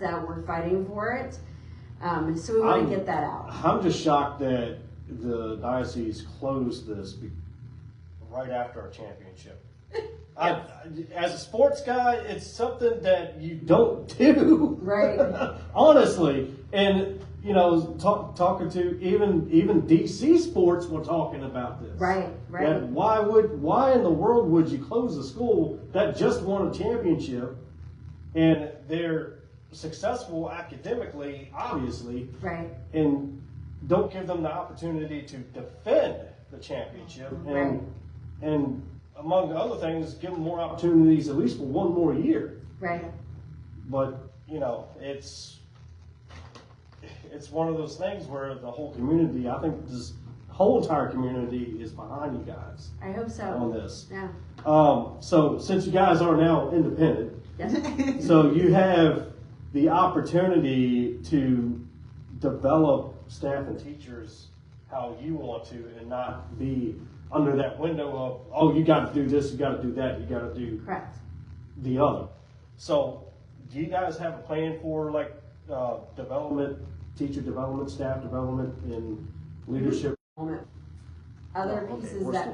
that we're fighting for it. So we want to get that out. I'm just shocked that the diocese closed this right after our championship. As a sports guy, it's something that you don't do. Right. Honestly. And, you know, talking to even DC sports were talking about this. Right. That why in the world would you close a school that just won a championship and they're successful academically, obviously, right, and don't give them the opportunity to defend the championship, and among other things, give them more opportunities at least for one more year. Right. But you know, it's one of those things where the whole community, I think this whole entire community is behind you guys. I hope so. On this. Yeah. So since you guys are now independent, yes. so you have the opportunity to develop staff and teachers how you want to, and not be under that window of, oh, you got to do this, you got to do that, you got to do Correct. the other. So do you guys have a plan for like development, teacher development, staff development, and leadership? Other pieces that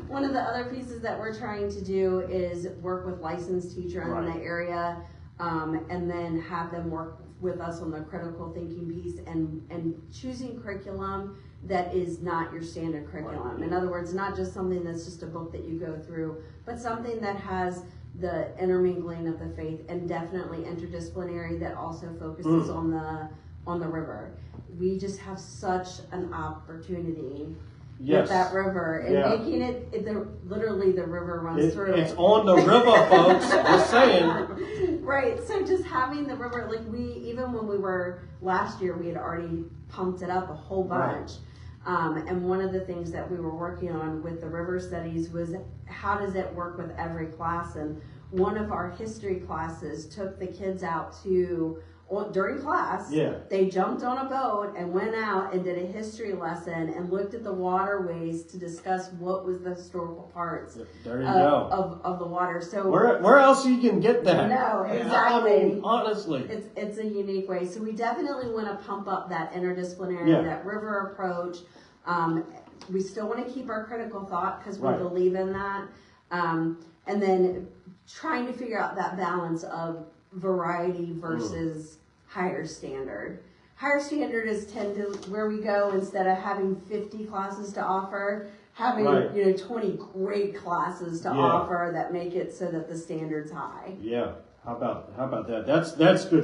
one of the other pieces that we're trying to do is work with licensed teachers in the area, and then have them work with us on the critical thinking piece and choosing curriculum that is not your standard curriculum. Right. In other words, not just something that's just a book that you go through, but something that has the intermingling of the faith, and definitely interdisciplinary, that also focuses on the river. We just have such an opportunity with that river, and making it literally the river runs through it. It's on the river, folks. Just saying. Right. So just having the river, like even when we were last year, we had already pumped it up a whole bunch. Right. And one of the things that we were working on with the river studies was how does it work with every class? And one of our history classes took the kids out during class, they jumped on a boat and went out and did a history lesson and looked at the waterways to discuss what was the historical parts of the water. So where else you can get that? No, exactly. I mean, honestly, it's a unique way. So we definitely want to pump up that interdisciplinary, that river approach. We still want to keep our critical thought because we believe in that, and then trying to figure out that balance of variety versus higher standard. Higher standard is where we go, instead of having 50 classes to offer, having 20 great classes to offer that make it so that the standard's high. Yeah. How about that? That's good.